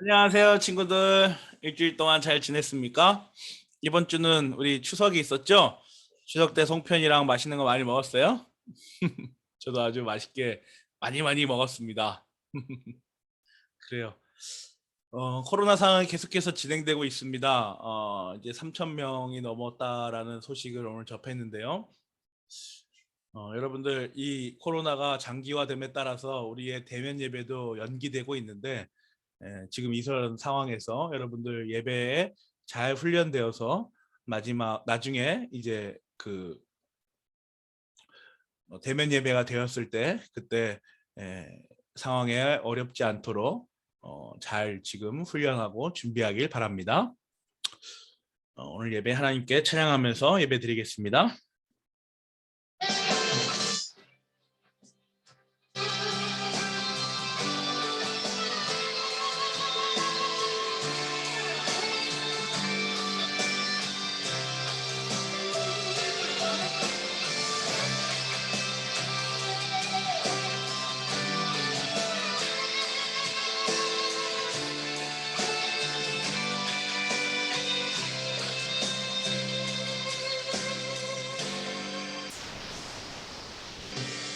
안녕하세요, 친구들. 일주일 동안 잘 지냈습니까? 이번 주는 우리 추석이 있었죠? 추석 때 송편이랑 맛있는 거 많이 먹었어요? 저도 아주 맛있게 많이 먹었습니다. 그래요. 코로나 상황이 계속해서 진행되고 있습니다. 이제 3천 명이 넘었다라는 소식을 오늘 접했는데요. 여러분들 이 코로나가 장기화됨에 따라서 우리의 대면 예배도 연기되고 있는데 지금 이런 상황에서 여러분들 예배에 잘 훈련되어서 나중에 이제 그 대면 예배가 되었을 때 그때 상황에 어렵지 않도록 잘 지금 훈련하고 준비하길 바랍니다. 오늘 예배 하나님께 찬양하면서 예배 드리겠습니다.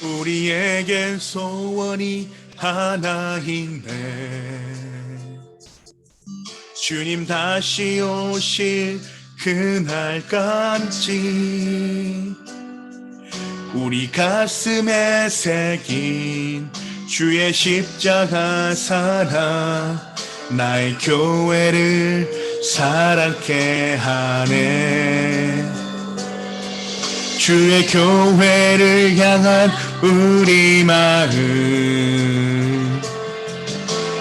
우리에겐 소원이 하나 있네. 주님 다시 오실 그날까지 우리 가슴에 새긴 주의 십자가 사랑 나의 교회를 사랑케 하네. 주의 교회를 향한 우리 마음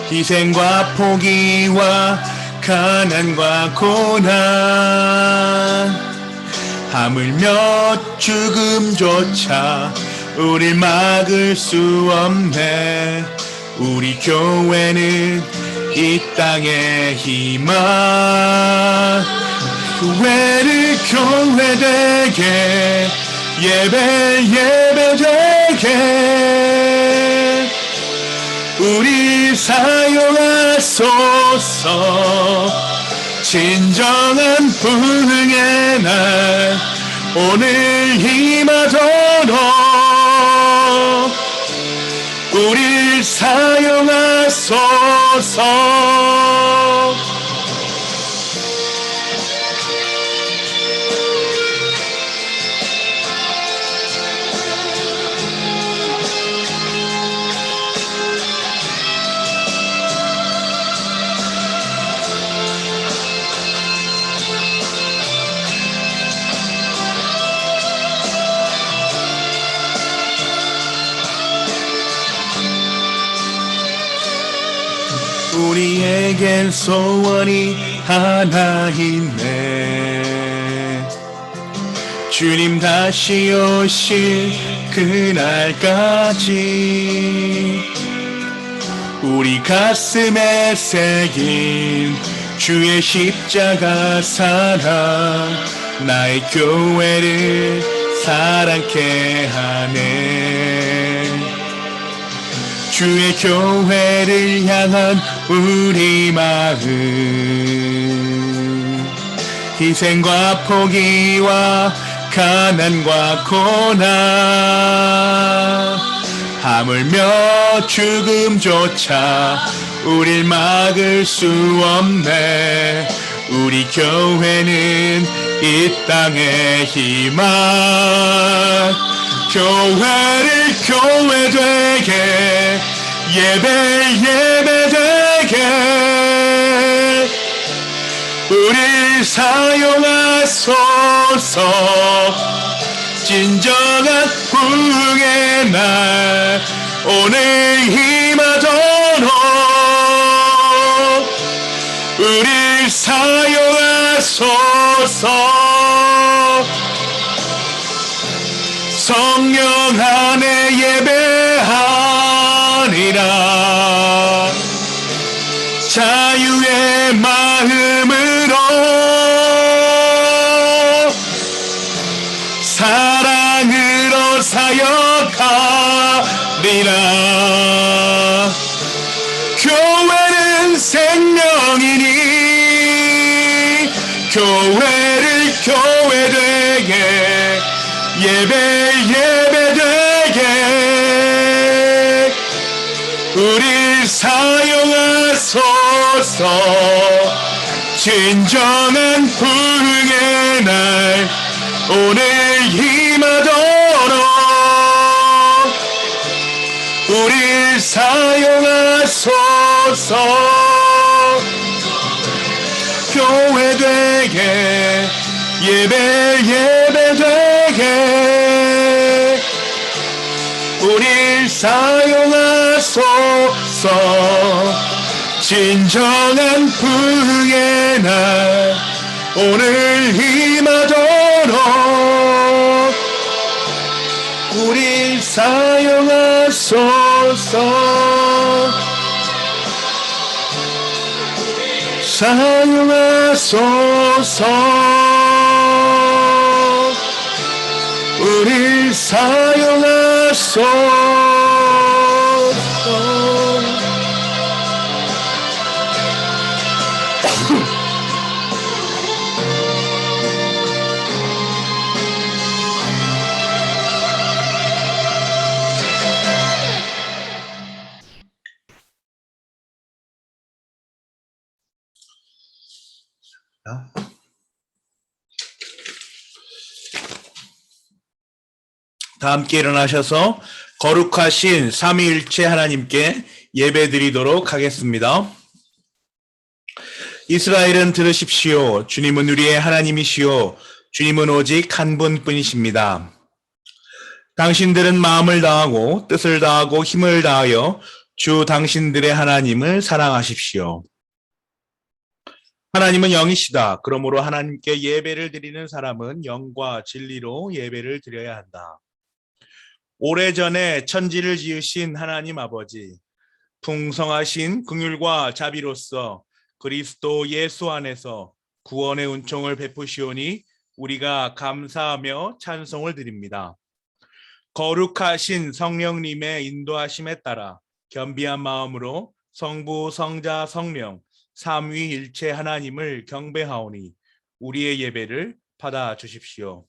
희생과 포기와 가난과 고난 하물며 죽음조차 우릴 막을 수 없네. 우리 교회는 이 땅의 희망 교회를 교회되게 예배되게 우리 사용하소서. 진정한 부흥의 날 오늘 임하도록 우리 사용하소서. 우리에겐 소원이 하나 있네. 주님 다시 오실 그날까지 우리 가슴에 새긴 주의 십자가 사랑 나의 교회를 사랑케 하네. 주의 교회를 향한 우리 마음 희생과 포기와 가난과 고난 하물며 죽음조차 우릴 막을 수 없네. 우리 교회는 이 땅의 희망 교회를 교회되게 예배되게 우리 사용하소서. 진정한 부흥의 날 오늘 임하도록 우리 사용하소서. 성령 안에 예배하리라. 자유의 마음으로 사랑으로 사역하리라. 교회는 생명이니 교회를 교회되게 예배되게 우리 사용하소서. 진정한 부흥의 날 오늘 임하도록 우리 사용하소서. 교회되게 예배되게 우리 사용하소서. 진정한 부흥의 날 오늘 임하도록 우리 사용하소서. 사용하소서. 우리 사용하소서. 다 함께 일어나셔서 거룩하신 삼위일체 하나님께 예배드리도록 하겠습니다. 이스라엘은 들으십시오. 주님은 우리의 하나님이시오. 주님은 오직 한 분뿐이십니다. 당신들은 마음을 다하고 뜻을 다하고 힘을 다하여 주 당신들의 하나님을 사랑하십시오. 하나님은 영이시다. 그러므로 하나님께 예배를 드리는 사람은 영과 진리로 예배를 드려야 한다. 오래전에 천지를 지으신 하나님 아버지, 풍성하신 긍휼과 자비로서 그리스도 예수 안에서 구원의 은총을 베푸시오니 우리가 감사하며 찬송을 드립니다. 거룩하신 성령님의 인도하심에 따라 겸비한 마음으로 성부, 성자, 성령 삼위일체 하나님을 경배하오니 우리의 예배를 받아주십시오.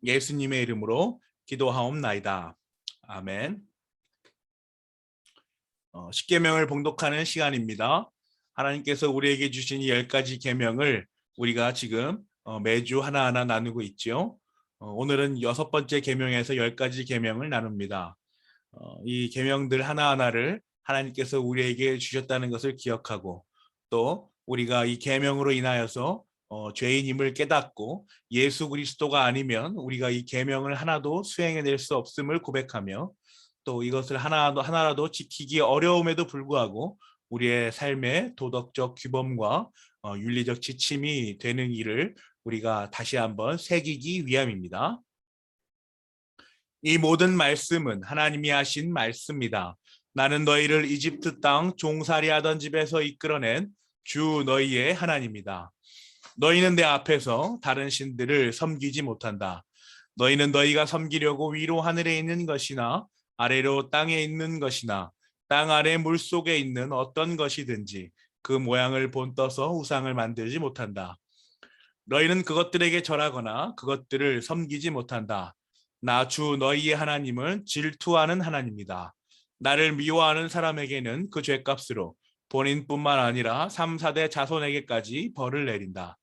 예수님의 이름으로 기도하옵나이다. 아멘. 십계명을 봉독하는 시간입니다. 하나님께서 우리에게 주신 이 10가지 계명을 우리가 지금 매주 하나하나 나누고 있죠. 오늘은 6번째 계명에서 10가지 계명을 나눕니다. 이 계명들 하나하나를 하나님께서 우리에게 주셨다는 것을 기억하고 또 우리가 이 계명으로 인하여서 죄인임을 깨닫고 예수 그리스도가 아니면 우리가 이 계명을 하나도 수행해낼 수 없음을 고백하며 또 이것을 하나라도 지키기 어려움에도 불구하고 우리의 삶의 도덕적 규범과 윤리적 지침이 되는 일을 우리가 다시 한번 새기기 위함입니다. 이 모든 말씀은 하나님이 하신 말씀이다. 나는 너희를 이집트 땅 종살이 하던 집에서 이끌어낸 주 너희의 하나님이다. 너희는 내 앞에서 다른 신들을 섬기지 못한다. 너희는 너희가 섬기려고 위로 하늘에 있는 것이나 아래로 땅에 있는 것이나 땅 아래 물속에 있는 어떤 것이든지 그 모양을 본떠서 우상을 만들지 못한다. 너희는 그것들에게 절하거나 그것들을 섬기지 못한다. 나 주 너희의 하나님은 질투하는 하나님이다. 나를 미워하는 사람에게는 그 죄값으로 본인뿐만 아니라 3, 4대 자손에게까지 벌을 내린다.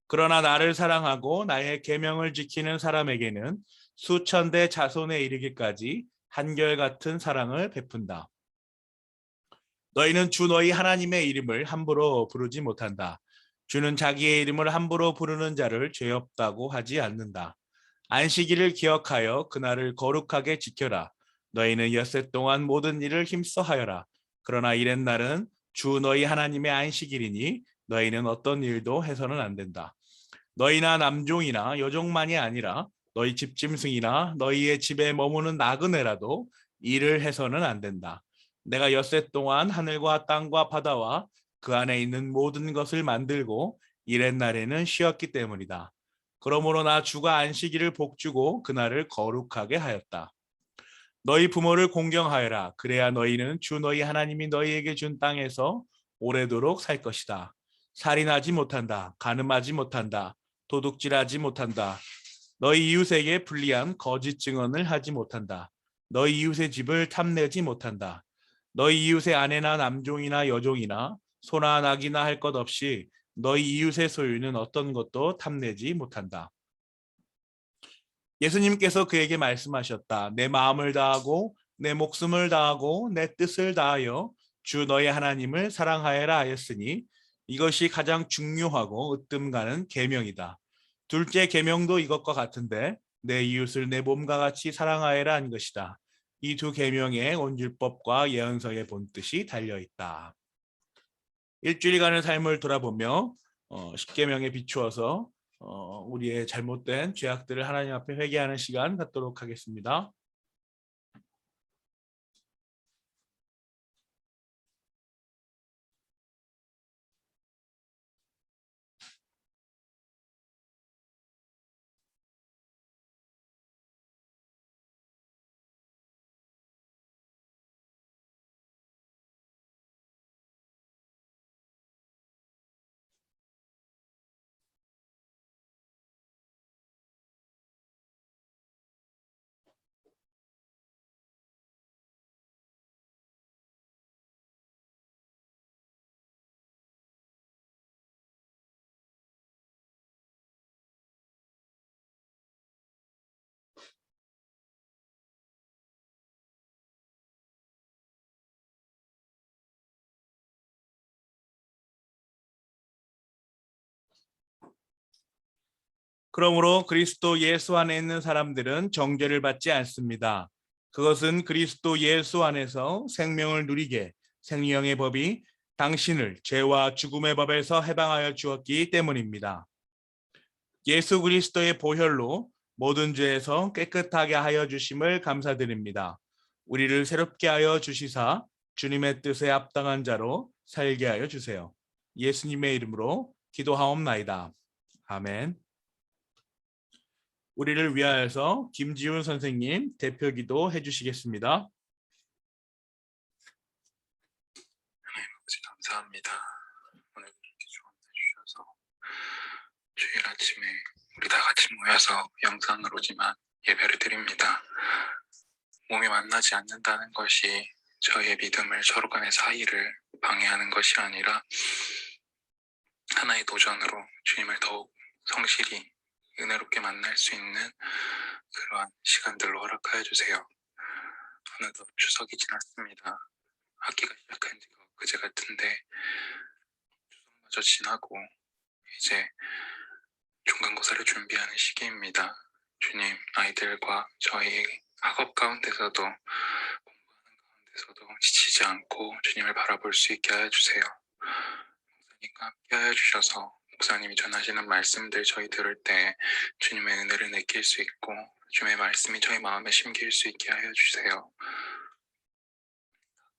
그러나 나를 사랑하고 나의 계명을 지키는 사람에게는 수천 대 자손에 이르기까지 한결같은 사랑을 베푼다. 너희는 주 너희 하나님의 이름을 함부로 부르지 못한다. 주는 자기의 이름을 함부로 부르는 자를 죄 없다고 하지 않는다. 안식일을 기억하여 그날을 거룩하게 지켜라. 너희는 엿새 동안 모든 일을 힘써 하여라. 그러나 이렛날은 주 너희 하나님의 안식일이니 너희는 어떤 일도 해서는 안 된다. 너희나 남종이나 여종만이 아니라 너희 집짐승이나 너희의 집에 머무는 나그네라도 일을 해서는 안 된다. 내가 엿새 동안 하늘과 땅과 바다와 그 안에 있는 모든 것을 만들고 이렛날에는 쉬었기 때문이다. 그러므로 나 주가 안식일을 복주고 그날을 거룩하게 하였다. 너희 부모를 공경하여라. 그래야 너희는 주 너희 하나님이 너희에게 준 땅에서 오래도록 살 것이다. 살인하지 못한다. 간음하지 못한다. 도둑질하지 못한다. 너희 이웃에게 불리한 거짓 증언을 하지 못한다. 너희 이웃의 집을 탐내지 못한다. 너희 이웃의 아내나 남종이나 여종이나 소나 낙이나 할 것 없이 너희 이웃의 소유는 어떤 것도 탐내지 못한다. 예수님께서 그에게 말씀하셨다. 내 마음을 다하고 내 목숨을 다하고 내 뜻을 다하여 주 너의 하나님을 사랑하여라 하였으니 이것이 가장 중요하고 으뜸 가는 계명이다. 둘째 계명도 이것과 같은데 내 이웃을 내 몸과 같이 사랑하여라 한 것이다. 이 두 계명에 온 율법과 예언서의 본뜻이 달려 있다. 일주일간의 삶을 돌아보며 십계명에 비추어서 우리의 잘못된 죄악들을 하나님 앞에 회개하는 시간 갖도록 하겠습니다. 그러므로 그리스도 예수 안에 있는 사람들은 정죄를 받지 않습니다. 그것은 그리스도 예수 안에서 생명을 누리게 생명의 법이 당신을 죄와 죽음의 법에서 해방하여 주었기 때문입니다. 예수 그리스도의 보혈로 모든 죄에서 깨끗하게 하여 주심을 감사드립니다. 우리를 새롭게 하여 주시사 주님의 뜻에 합당한 자로 살게 하여 주세요. 예수님의 이름으로 기도하옵나이다. 아멘. 우리를 위하여서 김지훈 선생님 대표 기도 해주시겠습니다. 하나님 아버지 감사합니다. 오늘 이렇게 좋은 날 주셔서 주일 아침에 우리 다 같이 모여서 영상으로지만 예배를 드립니다. 몸이 만나지 않는다는 것이 저희의 믿음을 서로 간의 사이를 방해하는 것이 아니라 하나의 도전으로 주님을 더욱 성실히 은혜롭게 만날 수 있는 그러한 시간들로 허락하여 주세요. 어느덧 추석이 지났습니다. 학기가 시작한 지가 그제 같은데 추석마저 지나고 이제 중간고사를 준비하는 시기입니다. 주님, 아이들과 저희 학업 가운데서도 공부하는 가운데서도 지치지 않고 주님을 바라볼 수 있게 하여 주세요. 목사님과 함께 하여 주셔서 목사님이 전하시는 말씀들 저희 들을 때 주님의 은혜를 느낄 수 있고 주님의 말씀이 저희 마음에 심길 수 있게 하여 주세요.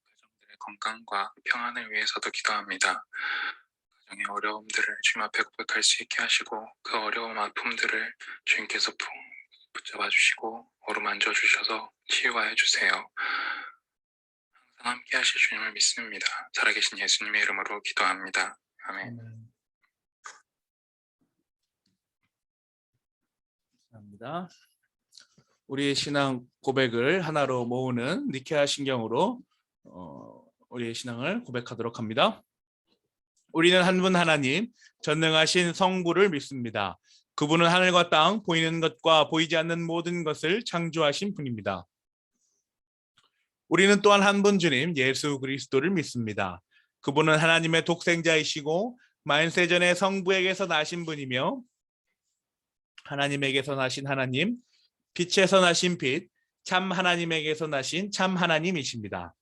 가정들의 건강과 평안을 위해서도 기도합니다. 가정의 어려움들을 주님 앞에 고백할 수 있게 하시고 그 어려움 아픔들을 주님께서 붙잡아 주시고 어루만져 주셔서 치유하여 주세요. 항상 함께 하실 주님을 믿습니다. 살아계신 예수님의 이름으로 기도합니다. 아멘. 감사합니다. 우리의 신앙 고백을 하나로 모으는 니케아 신경으로 우리의 신앙을 고백하도록 합니다. 우리는 한 분 하나님 전능하신 성부를 믿습니다. 그분은 하늘과 땅 보이는 것과 보이지 않는 모든 것을 창조하신 분입니다. 우리는 또한 한 분 주님 예수 그리스도를 믿습니다. 그분은 하나님의 독생자이시고 만세전에 성부에게서 나신 분이며 하나님에게서 나신 하나님, 빛에서 나신 빛, 참 하나님에게서 나신 참 하나님이십니다.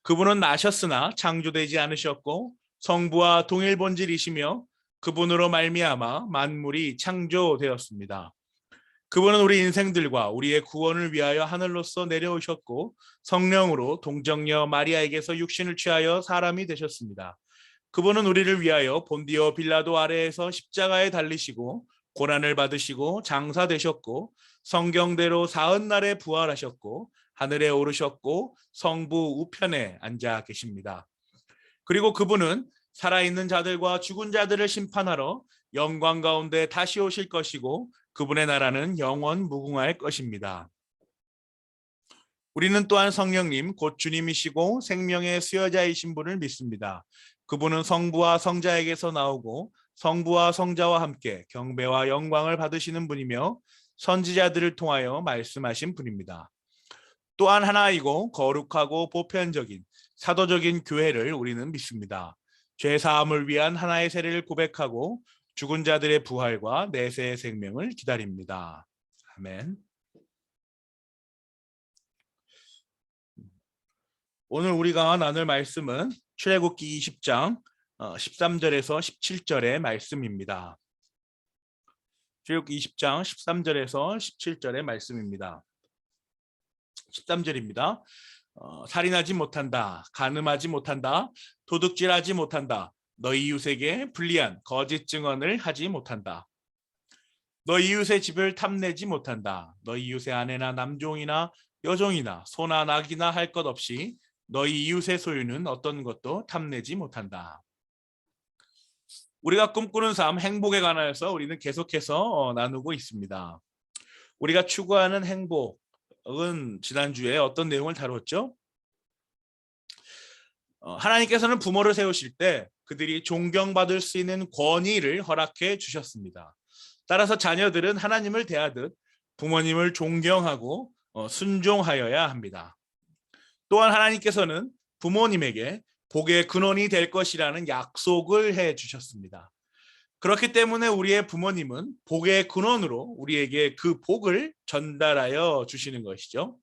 그분은 나셨으나 창조되지 않으셨고 성부와 동일 본질이시며 그분으로 말미암아 만물이 창조되었습니다. 그분은 우리 인생들과 우리의 구원을 위하여 하늘로서 내려오셨고 성령으로 동정녀 마리아에게서 육신을 취하여 사람이 되셨습니다. 그분은 우리를 위하여 본디오 빌라도 아래에서 십자가에 달리시고 고난을 받으시고 장사되셨고 성경대로 사흘날에 부활하셨고 하늘에 오르셨고 성부 우편에 앉아 계십니다. 그리고 그분은 살아있는 자들과 죽은 자들을 심판하러 영광 가운데 다시 오실 것이고 그분의 나라는 영원 무궁할 것입니다. 우리는 또한 성령님 곧 주님이시고 생명의 수여자이신 분을 믿습니다. 그분은 성부와 성자에게서 나오고 성부와 성자와 함께 경배와 영광을 받으시는 분이며 선지자들을 통하여 말씀하신 분입니다. 또한 하나이고 거룩하고 보편적인 사도적인 교회를 우리는 믿습니다. 죄 사함을 위한 하나의 세례를 고백하고 죽은 자들의 부활과 내세의 생명을 기다립니다. 아멘. 오늘 우리가 나눌 말씀은 출애굽기 20장 13절에서 17절의 말씀입니다. 출애굽기 20장 13절에서 17절의 말씀입니다. 13절입니다. 살인하지 못한다, 간음하지 못한다, 도둑질하지 못한다, 너희 이웃에게 불리한 거짓 증언을 하지 못한다. 너희 이웃의 집을 탐내지 못한다. 너희 이웃의 아내나 남종이나 여종이나 소나 낙이나 할 것 없이 너희 이웃의 소유는 어떤 것도 탐내지 못한다. 우리가 꿈꾸는 삶, 행복에 관하여서 우리는 계속해서 나누고 있습니다. 우리가 추구하는 행복은 지난주에 어떤 내용을 다뤘죠? 하나님께서는 부모를 세우실 때 그들이 존경받을 수 있는 권위를 허락해 주셨습니다. 따라서 자녀들은 하나님을 대하듯 부모님을 존경하고 순종하여야 합니다. 또한 하나님께서는 부모님에게 복의 근원이 될 것이라는 약속을 해 주셨습니다. 그렇기 때문에 우리의 부모님은 복의 근원으로 우리에게 그 복을 전달하여 주시는 것이죠.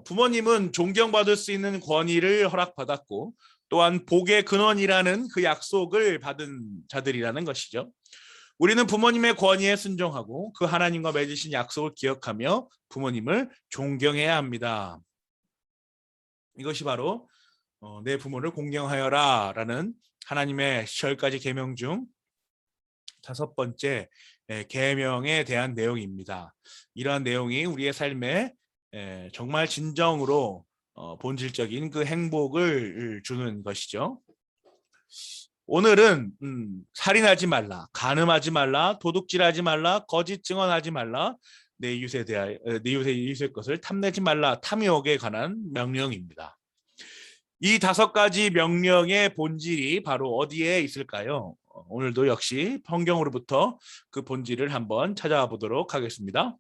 부모님은 존경받을 수 있는 권위를 허락받았고 또한 복의 근원이라는 그 약속을 받은 자들이라는 것이죠. 우리는 부모님의 권위에 순종하고 그 하나님과 맺으신 약속을 기억하며 부모님을 존경해야 합니다. 이것이 바로 내 부모를 공경하여라 라는 하나님의 10가지 계명 중 5번째 계명에 대한 내용입니다. 이러한 내용이 우리의 삶에 정말 진정으로 본질적인 그 행복을 주는 것이죠. 오늘은 살인하지 말라, 간음하지 말라, 도둑질하지 말라, 거짓 증언하지 말라, 내 이웃에 대하여 내 이웃의 것을 탐내지 말라, 탐욕에 관한 명령입니다. 이 5가지 명령의 본질이 바로 어디에 있을까요? 오늘도 역시 성경으로부터 그 본질을 한번 찾아와 보도록 하겠습니다.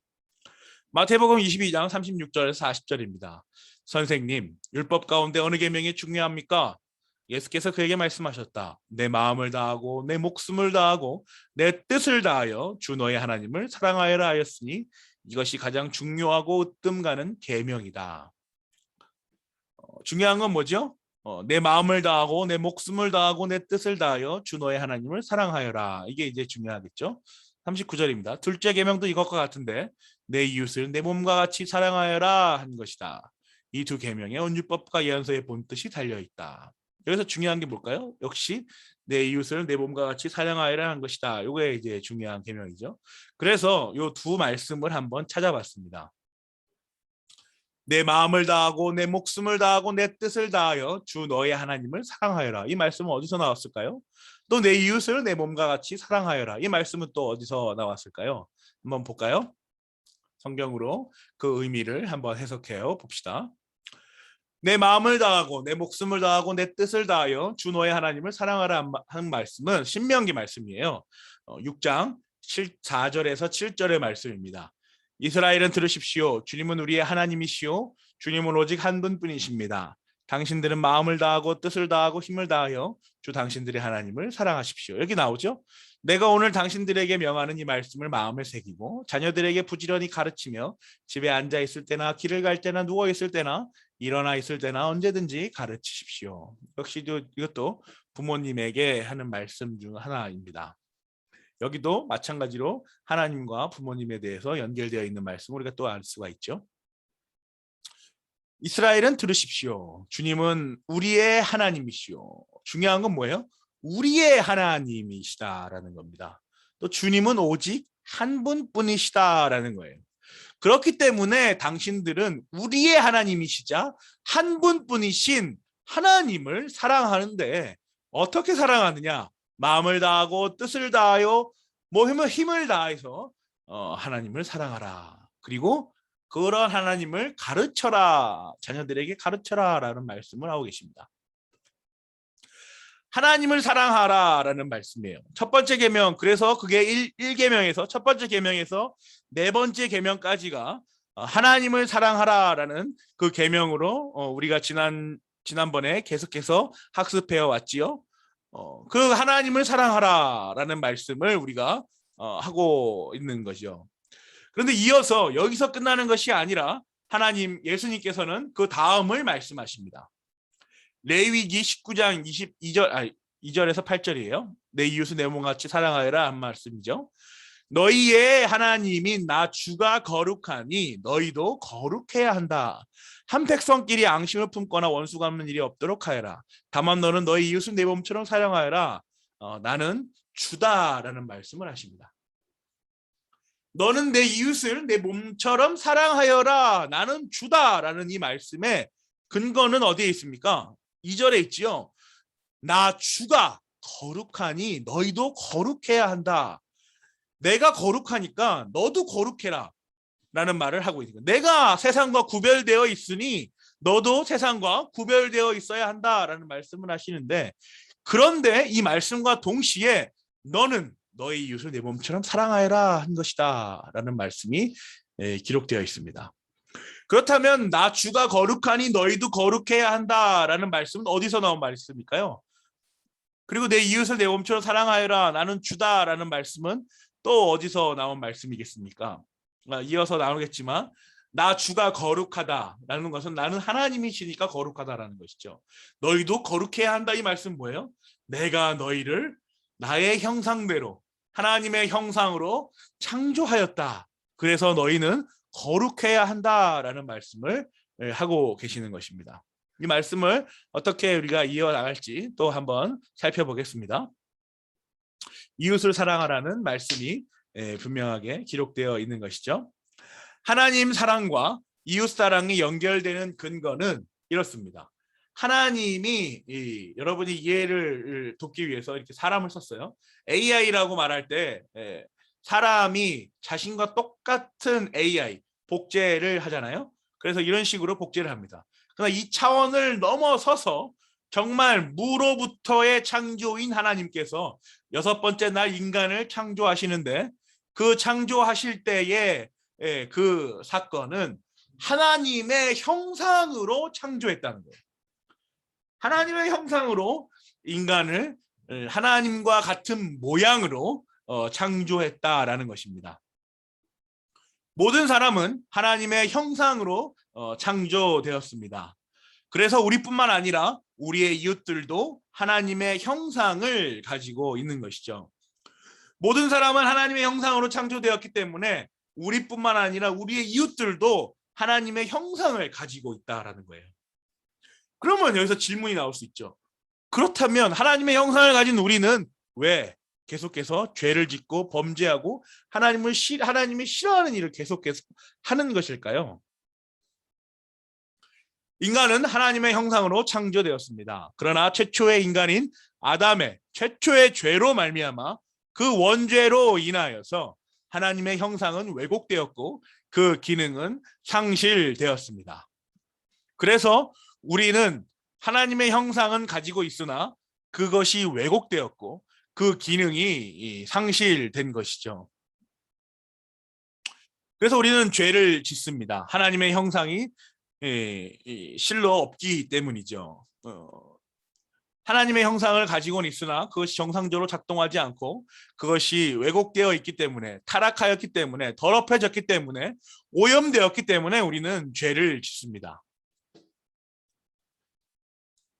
마태복음 22장 36절에서 40절입니다. 선생님, 율법 가운데 어느 계명이 중요합니까? 예수께서 그에게 말씀하셨다. 내 마음을 다하고 내 목숨을 다하고 내 뜻을 다하여 주 너의 하나님을 사랑하여라 하였으니 이것이 가장 중요하고 으뜸 가는 계명이다. 중요한 건 뭐죠? 내 마음을 다하고 내 목숨을 다하고 내 뜻을 다하여 주 너의 하나님을 사랑하여라. 이게 이제 중요하겠죠. 39절입니다. 둘째 계명도 이것과 같은데 내 이웃을 내 몸과 같이 사랑하여라 한 것이다. 이 두 계명에 온 율법과 예언서의 본뜻이 달려있다. 여기서 중요한 게 뭘까요? 역시 내 이웃을 내 몸과 같이 사랑하여라 한 것이다. 이게 이제 중요한 계명이죠. 그래서 이 두 말씀을 한번 찾아봤습니다. 내 마음을 다하고 내 목숨을 다하고 내 뜻을 다하여 주 너의 하나님을 사랑하여라. 이 말씀은 어디서 나왔을까요? 또 내 이웃을 내 몸과 같이 사랑하여라. 이 말씀은 또 어디서 나왔을까요? 한번 볼까요? 성경으로 그 의미를 한번 해석해 봅시다. 내 마음을 다하고 내 목숨을 다하고 내 뜻을 다하여 주 너의 하나님을 사랑하라 한 말씀은 신명기 말씀이에요. 6장 4절에서 7절의 말씀입니다. 이스라엘은 들으십시오. 주님은 우리의 하나님이시오. 주님은 오직 한 분뿐이십니다. 당신들은 마음을 다하고 뜻을 다하고 힘을 다하여 주 당신들의 하나님을 사랑하십시오. 여기 나오죠? 내가 오늘 당신들에게 명하는 이 말씀을 마음에 새기고 자녀들에게 부지런히 가르치며 집에 앉아 있을 때나 길을 갈 때나 누워 있을 때나 일어나 있을 때나 언제든지 가르치십시오. 역시 이것도 부모님에게 하는 말씀 중 하나입니다. 여기도 마찬가지로 하나님과 부모님에 대해서 연결되어 있는 말씀 우리가 또 알 수가 있죠. 이스라엘은 들으십시오. 주님은 우리의 하나님이시오. 중요한 건 뭐예요? 우리의 하나님이시다라는 겁니다. 또 주님은 오직 한 분뿐이시다라는 거예요. 그렇기 때문에 당신들은 우리의 하나님이시자 한 분뿐이신 하나님을 사랑하는데 어떻게 사랑하느냐? 마음을 다하고 뜻을 다하여 뭐 힘을 다해서 하나님을 사랑하라. 그리고 그런 하나님을 가르쳐라. 자녀들에게 가르쳐라라는 말씀을 하고 계십니다. 하나님을 사랑하라라는 말씀이에요. 첫 번째 계명, 그래서 그게 1계명에서 첫 번째 계명에서 네 번째 계명까지가 하나님을 사랑하라라는 그 계명으로 우리가 지난번에 계속해서 학습해 왔지요. 그 하나님을 사랑하라라는 말씀을 우리가 하고 있는 거죠. 그런데 이어서 여기서 끝나는 것이 아니라 하나님 예수님께서는 그 다음을 말씀하십니다. 레위기 19장 2절에서 8절이에요. 내 이웃을 내 몸같이 사랑하여라 한 말씀이죠. 너희의 하나님인 나 주가 거룩하니 너희도 거룩해야 한다. 한 백성끼리 앙심을 품거나 원수 갚는 일이 없도록 하여라. 다만 너는 너희 이웃을 내 몸처럼 사랑하여라. 나는 주다라는 말씀을 하십니다. 너는 내 이웃을 내 몸처럼 사랑하여라. 나는 주다라는 이 말씀의 근거는 어디에 있습니까? 2절에 있지요. 나 주가 거룩하니 너희도 거룩해야 한다. 내가 거룩하니까 너도 거룩해라 라는 말을 하고 있는 거예요. 내가 세상과 구별되어 있으니 너도 세상과 구별되어 있어야 한다라는 말씀을 하시는데, 그런데 이 말씀과 동시에 너는 너의 이웃을 내 몸처럼 사랑하여라 한 것이다 라는 말씀이 기록되어 있습니다. 그렇다면 나 주가 거룩하니 너희도 거룩해야 한다라는 말씀은 어디서 나온 말씀일까요? 그리고 내 이웃을 내 몸처럼 사랑하여라 나는 주다라는 말씀은 또 어디서 나온 말씀이겠습니까? 이어서 나오겠지만 나 주가 거룩하다라는 것은 나는 하나님이시니까 거룩하다라는 것이죠. 너희도 거룩해야 한다 이 말씀 뭐예요? 내가 너희를 나의 형상대로 하나님의 형상으로 창조하였다. 그래서 너희는 거룩해야 한다라는 말씀을 하고 계시는 것입니다. 이 말씀을 어떻게 우리가 이어나갈지 또 한번 살펴보겠습니다. 이웃을 사랑하라는 말씀이 분명하게 기록되어 있는 것이죠. 하나님 사랑과 이웃 사랑이 연결되는 근거는 이렇습니다. 하나님이 여러분이 이해를 돕기 위해서 이렇게 사람을 썼어요. AI라고 말할 때 사람이 자신과 똑같은 AI 복제를 하잖아요. 그래서 이런 식으로 복제를 합니다. 그러나 이 차원을 넘어서서 정말 무로부터의 창조인 하나님께서 여섯 번째 날 인간을 창조하시는데, 그 창조하실 때의 그 사건은 하나님의 형상으로 창조했다는 거예요. 하나님의 형상으로 인간을 하나님과 같은 모양으로 창조했다라는 것입니다. 모든 사람은 하나님의 형상으로 창조되었습니다. 그래서 우리뿐만 아니라 우리의 이웃들도 하나님의 형상을 가지고 있는 것이죠. 모든 사람은 하나님의 형상으로 창조되었기 때문에 우리뿐만 아니라 우리의 이웃들도 하나님의 형상을 가지고 있다라는 거예요. 그러면 여기서 질문이 나올 수 있죠. 그렇다면 하나님의 형상을 가진 우리는 왜 계속해서 죄를 짓고 범죄하고 하나님이 싫어하는 일을 계속해서 하는 것일까요? 인간은 하나님의 형상으로 창조되었습니다. 그러나 최초의 인간인 아담의 최초의 죄로 말미암아 그 원죄로 인하여서 하나님의 형상은 왜곡되었고 그 기능은 상실되었습니다. 그래서 우리는 하나님의 형상은 가지고 있으나 그것이 왜곡되었고 그 기능이 상실된 것이죠. 그래서 우리는 죄를 짓습니다. 하나님의 형상이 실로 없기 때문이죠. 하나님의 형상을 가지고는 있으나 그것이 정상적으로 작동하지 않고 그것이 왜곡되어 있기 때문에, 타락하였기 때문에, 더럽혀졌기 때문에, 오염되었기 때문에 우리는 죄를 짓습니다.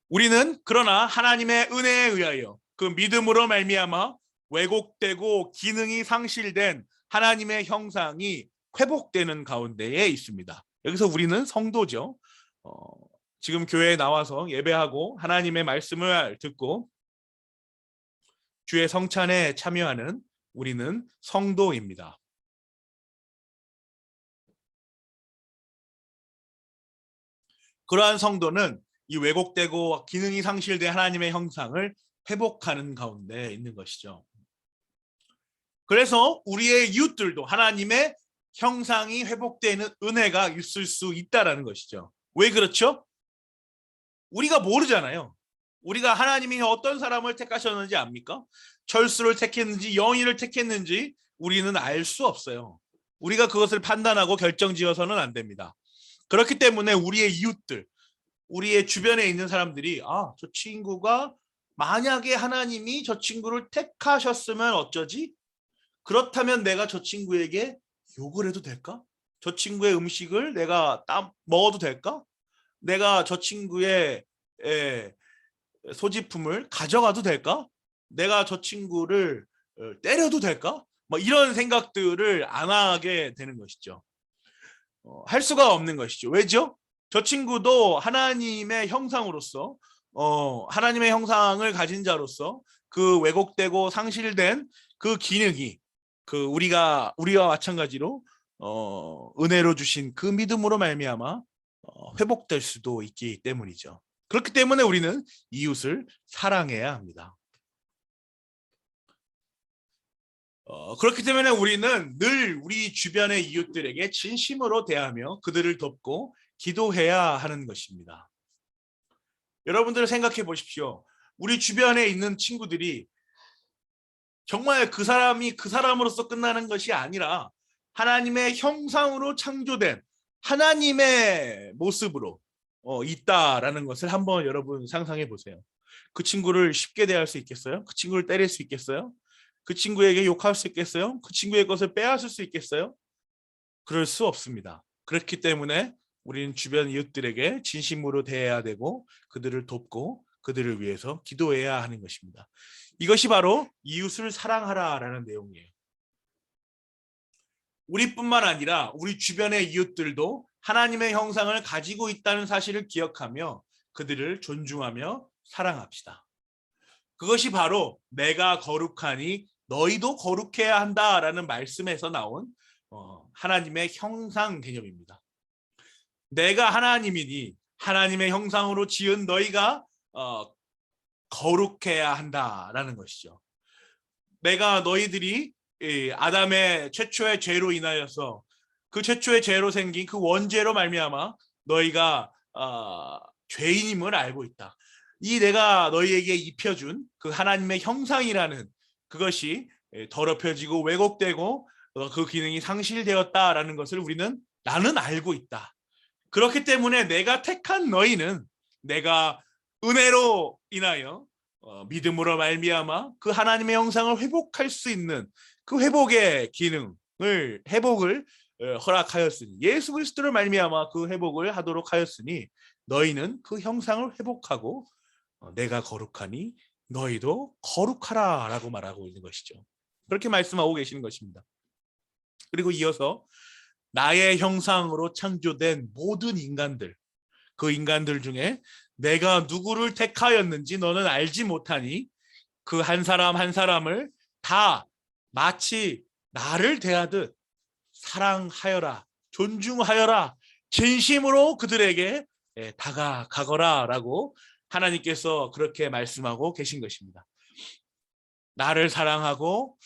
우리는 그러나 하나님의 은혜에 의하여 그 믿음으로 말미암아 왜곡되고 기능이 상실된 하나님의 형상이 회복되는 가운데에 있습니다. 여기서 우리는 성도죠. 지금 교회에 나와서 예배하고 하나님의 말씀을 듣고 주의 성찬에 참여하는 우리는 성도입니다. 그러한 성도는 이 왜곡되고 기능이 상실된 하나님의 형상을 회복하는 가운데 있는 것이죠. 그래서 우리의 이웃들도 하나님의 형상이 회복되는 은혜가 있을 수 있다라는 것이죠. 왜 그렇죠? 우리가 모르잖아요. 우리가 하나님이 어떤 사람을 택하셨는지 압니까? 철수를 택했는지 영의를 택했는지 우리는 알 수 없어요. 우리가 그것을 판단하고 결정지어서는 안 됩니다. 그렇기 때문에 우리의 이웃들, 우리의 주변에 있는 사람들이 저 친구가 만약에 하나님이 저 친구를 택하셨으면 어쩌지? 그렇다면 내가 저 친구에게 욕을 해도 될까? 저 친구의 음식을 내가 먹어도 될까? 내가 저 친구의 소지품을 가져가도 될까? 내가 저 친구를 때려도 될까? 뭐 이런 생각들을 안 하게 되는 것이죠. 할 수가 없는 것이죠. 왜죠? 저 친구도 하나님의 형상으로서 하나님의 형상을 가진 자로서 그 왜곡되고 상실된 그 기능이 우리와 마찬가지로 은혜로 주신 그 믿음으로 말미암아 회복될 수도 있기 때문이죠. 그렇기 때문에 우리는 이웃을 사랑해야 합니다. 그렇기 때문에 우리는 늘 우리 주변의 이웃들에게 진심으로 대하며 그들을 돕고 기도해야 하는 것입니다. 여러분들 생각해 보십시오. 우리 주변에 있는 친구들이 정말 그 사람이 그 사람으로서 끝나는 것이 아니라 하나님의 형상으로 창조된 하나님의 모습으로 있다라는 것을 한번 여러분 상상해 보세요. 그 친구를 쉽게 대할 수 있겠어요? 그 친구를 때릴 수 있겠어요? 그 친구에게 욕할 수 있겠어요? 그 친구의 것을 빼앗을 수 있겠어요? 그럴 수 없습니다. 그렇기 때문에 우리는 주변 이웃들에게 진심으로 대해야 되고 그들을 돕고 그들을 위해서 기도해야 하는 것입니다. 이것이 바로 이웃을 사랑하라라는 내용이에요. 우리뿐만 아니라 우리 주변의 이웃들도 하나님의 형상을 가지고 있다는 사실을 기억하며 그들을 존중하며 사랑합시다. 그것이 바로 내가 거룩하니 너희도 거룩해야 한다라는 말씀에서 나온 하나님의 형상 개념입니다. 내가 하나님이니 하나님의 형상으로 지은 너희가 거룩해야 한다라는 것이죠. 내가 너희들이 아담의 최초의 죄로 인하여서 그 최초의 죄로 생긴 그 원죄로 말미암아 너희가 죄인임을 알고 있다. 이 내가 너희에게 입혀준 그 하나님의 형상이라는 그것이 더럽혀지고 왜곡되고 그 기능이 상실되었다라는 것을 나는 알고 있다. 그렇기 때문에 내가 택한 너희는 내가 은혜로 인하여 믿음으로 말미암아 그 하나님의 형상을 회복할 수 있는 그 회복의 회복을 허락하였으니 예수 그리스도를 말미암아 그 회복을 하도록 하였으니 너희는 그 형상을 회복하고 내가 거룩하니 너희도 거룩하라라고 말하고 있는 것이죠. 그렇게 말씀하고 계시는 것입니다. 그리고 이어서 나의 형상으로 창조된 모든 인간들, 그 인간들 중에 내가 누구를 택하였는지 너는 알지 못하니 그 한 사람 한 사람을 다 마치 나를 대하듯 사랑하여라, 존중하여라, 진심으로 그들에게 다가가거라 라고 하나님께서 그렇게 말씀하고 계신 것입니다. 나를 사랑하고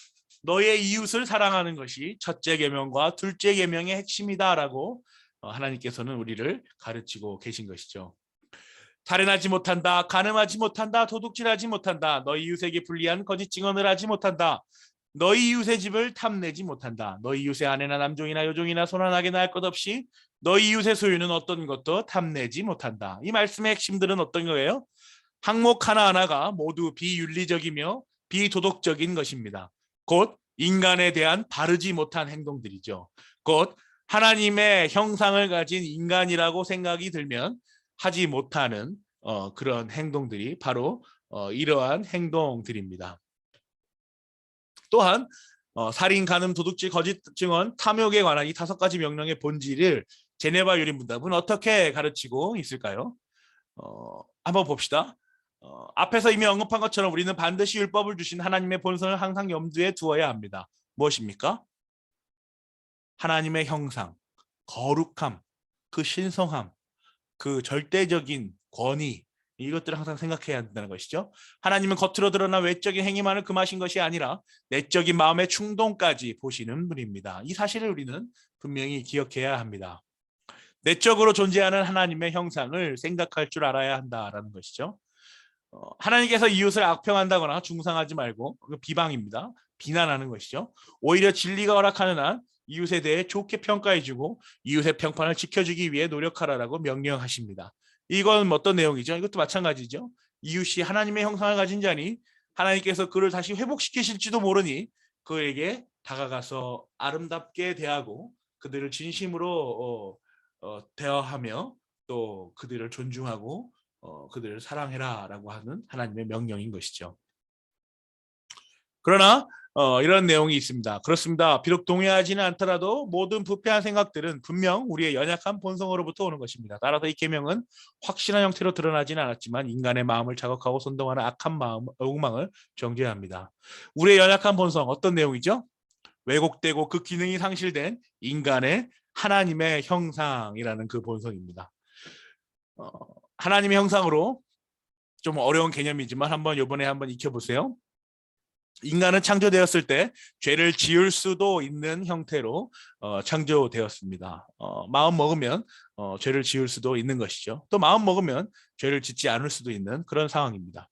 너의 이웃을 사랑하는 것이 첫째 계명과 둘째 계명의 핵심이다라고 하나님께서는 우리를 가르치고 계신 것이죠. 살인하지 못한다, 간음하지 못한다, 도둑질하지 못한다, 너희 이웃에게 불리한 거짓 증언을 하지 못한다, 너희 이웃의 집을 탐내지 못한다, 너희 이웃의 아내나 남종이나 여종이나 손안하게 날 것 없이 너희 이웃의 소유는 어떤 것도 탐내지 못한다. 이 말씀의 핵심들은 어떤 거예요? 항목 하나하나가 모두 비윤리적이며 비도덕적인 것입니다. 곧 인간에 대한 바르지 못한 행동들이죠. 곧 하나님의 형상을 가진 인간이라고 생각이 들면 하지 못하는 그런 행동들이 바로 이러한 행동들입니다. 또한 살인, 간음, 도둑질, 거짓 증언, 탐욕에 관한 이 5가지 명령의 본질을 제네바 유린문답은 어떻게 가르치고 있을까요? 한번 봅시다. 앞에서 이미 언급한 것처럼 우리는 반드시 율법을 주신 하나님의 본성을 항상 염두에 두어야 합니다. 무엇입니까? 하나님의 형상, 거룩함, 그 신성함, 그 절대적인 권위, 이것들을 항상 생각해야 한다는 것이죠. 하나님은 겉으로 드러난 외적인 행위만을 금하신 것이 아니라 내적인 마음의 충동까지 보시는 분입니다. 이 사실을 우리는 분명히 기억해야 합니다. 내적으로 존재하는 하나님의 형상을 생각할 줄 알아야 한다라는 것이죠. 하나님께서 이웃을 악평한다거나 중상하지 말고, 그 비방입니다. 비난하는 것이죠. 오히려 진리가 허락하는 한 이웃에 대해 좋게 평가해주고 이웃의 평판을 지켜주기 위해 노력하라라고 명령하십니다. 이건 어떤 내용이죠? 이것도 마찬가지죠. 이웃이 하나님의 형상을 가진 자니 하나님께서 그를 다시 회복시키실지도 모르니 그에게 다가가서 아름답게 대하고 그들을 진심으로 대화하며 또 그들을 존중하고 그들을 사랑해라라고 하는 하나님의 명령인 것이죠. 그러나 이런 내용이 있습니다. 그렇습니다. 비록 동의하지는 않더라도 모든 부패한 생각들은 분명 우리의 연약한 본성으로부터 오는 것입니다. 따라서 이 계명은 확실한 형태로 드러나지는 않았지만 인간의 마음을 자극하고 선동하는 악한 마음, 욕망을 정죄합니다. 우리의 연약한 본성, 어떤 내용이죠? 왜곡되고 그 기능이 상실된 인간의 하나님의 형상이라는 그 본성입니다. 하나님의 형상으로 좀 어려운 개념이지만 이번에 한번 익혀보세요. 인간은 창조되었을 때 죄를 지을 수도 있는 형태로 창조되었습니다. 마음 먹으면 죄를 지을 수도 있는 것이죠. 또 마음 먹으면 죄를 짓지 않을 수도 있는 그런 상황입니다.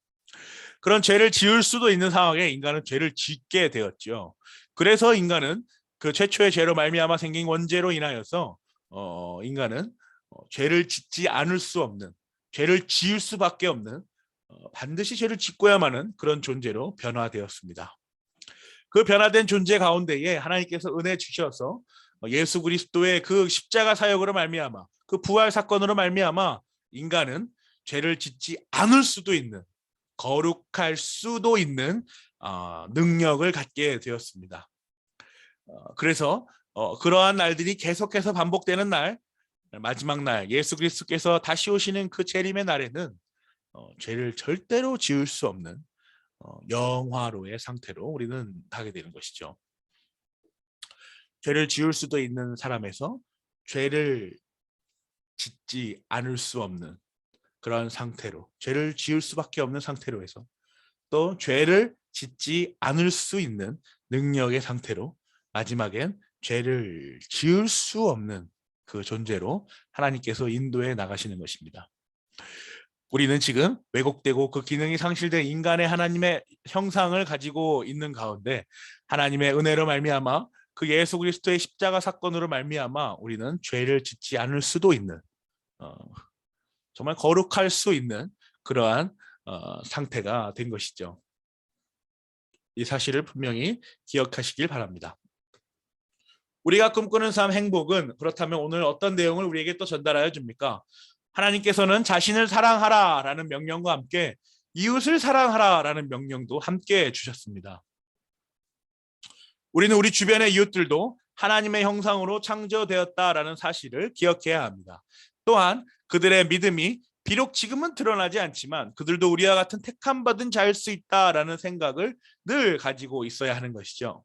그런 죄를 지을 수도 있는 상황에 인간은 죄를 짓게 되었죠. 그래서 인간은 그 최초의 죄로 말미암아 생긴 원죄로 인하여서 인간은 죄를 짓지 않을 수 없는, 죄를 지을 수밖에 없는, 반드시 죄를 짓고야만은 그런 존재로 변화되었습니다. 그 변화된 존재 가운데에 하나님께서 은혜 주셔서 예수 그리스도의 그 십자가 사역으로 말미암아 그 부활 사건으로 말미암아 인간은 죄를 짓지 않을 수도 있는, 거룩할 수도 있는 능력을 갖게 되었습니다. 그래서 그러한 날들이 계속해서 반복되는 날, 마지막 날 예수 그리스도께서 다시 오시는 그 재림의 날에는 죄를 절대로 지을 수 없는 영화로의 상태로 우리는 가게 되는 것이죠. 죄를 지을 수도 있는 사람에서 죄를 짓지 않을 수 없는 그런 상태로, 죄를 지을 수밖에 없는 상태로 해서 또 죄를 짓지 않을 수 있는 능력의 상태로 마지막엔 죄를 지을 수 없는 그 존재로 하나님께서 인도해 나가시는 것입니다. 우리는 지금 왜곡되고 그 기능이 상실된 인간의 하나님의 형상을 가지고 있는 가운데 하나님의 은혜로 말미암아 그 예수 그리스도의 십자가 사건으로 말미암아 우리는 죄를 짓지 않을 수도 있는, 정말 거룩할 수 있는 그러한 상태가 된 것이죠. 이 사실을 분명히 기억하시길 바랍니다. 우리가 꿈꾸는 삶 행복은, 그렇다면 오늘 어떤 내용을 우리에게 또 전달하여 줍니까? 하나님께서는 자신을 사랑하라라는 명령과 함께 이웃을 사랑하라라는 명령도 함께 주셨습니다. 우리는 우리 주변의 이웃들도 하나님의 형상으로 창조되었다라는 사실을 기억해야 합니다. 또한 그들의 믿음이 비록 지금은 드러나지 않지만 그들도 우리와 같은 택함받은 자일 수 있다라는 생각을 늘 가지고 있어야 하는 것이죠.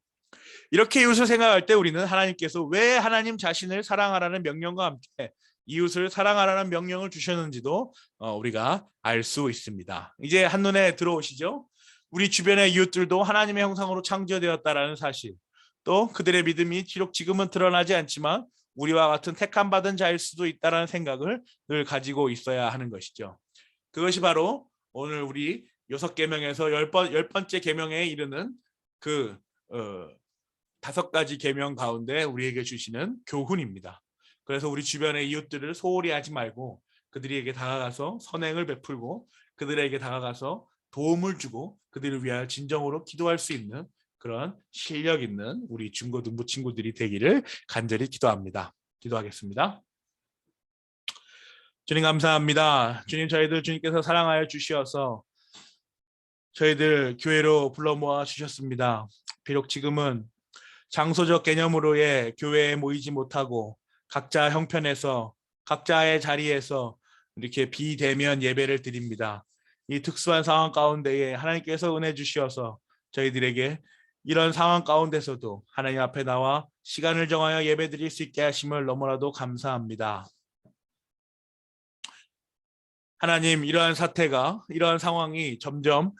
이렇게 이웃을 생각할 때 우리는 하나님께서 왜 하나님 자신을 사랑하라는 명령과 함께 이웃을 사랑하라는 명령을 주셨는지도 우리가 알 수 있습니다. 이제 한눈에 들어오시죠? 우리 주변의 이웃들도 하나님의 형상으로 창조되었다라는 사실, 또 그들의 믿음이 비록 지금은 드러나지 않지만 우리와 같은 택함받은 자일 수도 있다는 생각을 늘 가지고 있어야 하는 것이죠. 그것이 바로 오늘 우리 6계명에서 열 번째 계명에 이르는 그 5가지 계명 가운데 우리에게 주시는 교훈입니다. 그래서 우리 주변의 이웃들을 소홀히 하지 말고 그들에게 다가가서 선행을 베풀고 그들에게 다가가서 도움을 주고 그들을 위하여 진정으로 기도할 수 있는 그런 실력 있는 우리 중고등부 친구들이 되기를 간절히 기도합니다. 기도하겠습니다. 주님 감사합니다. 주님, 저희들 주님께서 사랑하여 주시어서 저희들 교회로 불러 모아 주셨습니다. 비록 지금은 장소적 개념으로의 교회에 모이지 못하고 각자 형편에서 각자의 자리에서 이렇게 비대면 예배를 드립니다. 이 특수한 상황 가운데에 하나님께서 은혜 주시어서 저희들에게 이런 상황 가운데서도 하나님 앞에 나와 시간을 정하여 예배 드릴 수 있게 하심을 너무나도 감사합니다. 하나님, 이러한 사태가, 이러한 상황이 점점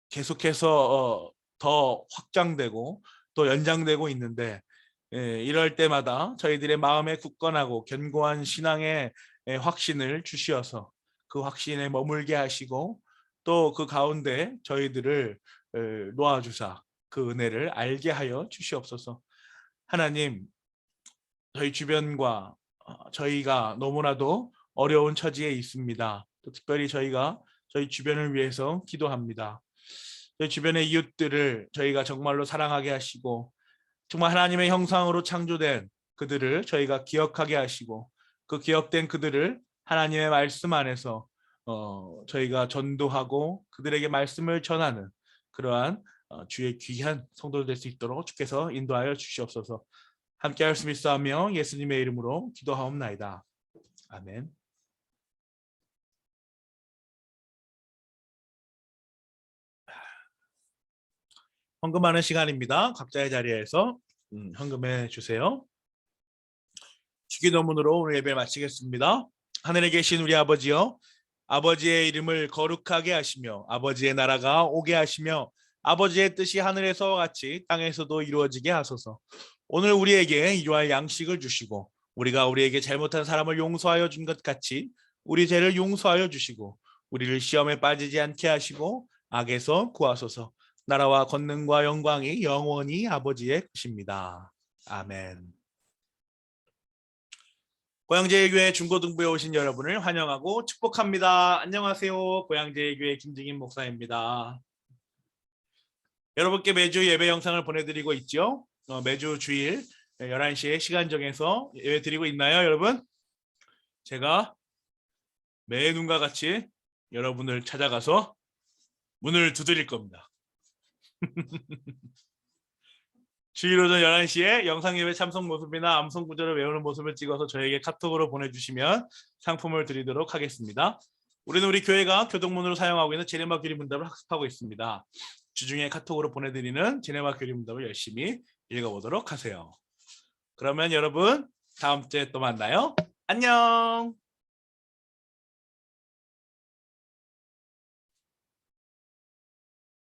계속해서 더 확장되고 또 연장되고 있는데, 이럴 때마다 저희들의 마음에 굳건하고 견고한 신앙의 확신을 주시어서 그 확신에 머물게 하시고 또 그 가운데 저희들을 놓아주사 그 은혜를 알게 하여 주시옵소서. 하나님, 저희 주변과 저희가 너무나도 어려운 처지에 있습니다. 또 특별히 저희가 저희 주변을 위해서 기도합니다. 저희 주변의 이웃들을 저희가 정말로 사랑하게 하시고 정말 하나님의 형상으로 창조된 그들을 저희가 기억하게 하시고 그 기억된 그들을 하나님의 말씀 안에서 저희가 전도하고 그들에게 말씀을 전하는 그러한 주의 귀한 성도들 될 수 있도록 주께서 인도하여 주시옵소서. 함께 할 수 있사오며 예수님의 이름으로 기도하옵나이다. 아멘. 헌금하는 시간입니다. 각자의 자리에서 헌금해 주세요. 주기도문으로 오늘 예배 마치겠습니다. 하늘에 계신 우리 아버지여, 아버지의 이름을 거룩하게 하시며 아버지의 나라가 오게 하시며 아버지의 뜻이 하늘에서와 같이 땅에서도 이루어지게 하소서. 오늘 우리에게 일용할 양식을 주시고 우리가 우리에게 잘못한 사람을 용서하여 준 것 같이 우리 죄를 용서하여 주시고 우리를 시험에 빠지지 않게 하시고 악에서 구하소서. 나라와 권능과 영광이 영원히 아버지의 것입니다. 아멘. 고양제일교회 중고등부에 오신 여러분을 환영하고 축복합니다. 안녕하세요. 고양제일교회 김증인 목사입니다. 여러분께 매주 예배 영상을 보내드리고 있죠. 매주 주일 11시에 시간 정해서 예배 드리고 있나요, 여러분? 제가 매 눈과 같이 여러분을 찾아가서 문을 두드릴 겁니다. 주일 오전 11시에 영상 예배 참석 모습이나 암송 구절을 외우는 모습을 찍어서 저에게 카톡으로 보내주시면 상품을 드리도록 하겠습니다. 우리는 우리 교회가 교동문으로 사용하고 있는 제네마 교리 문답을 학습하고 있습니다. 주중에 카톡으로 보내드리는 제네마 교리 문답을 열심히 읽어보도록 하세요. 그러면 여러분 다음 주에 또 만나요. 안녕.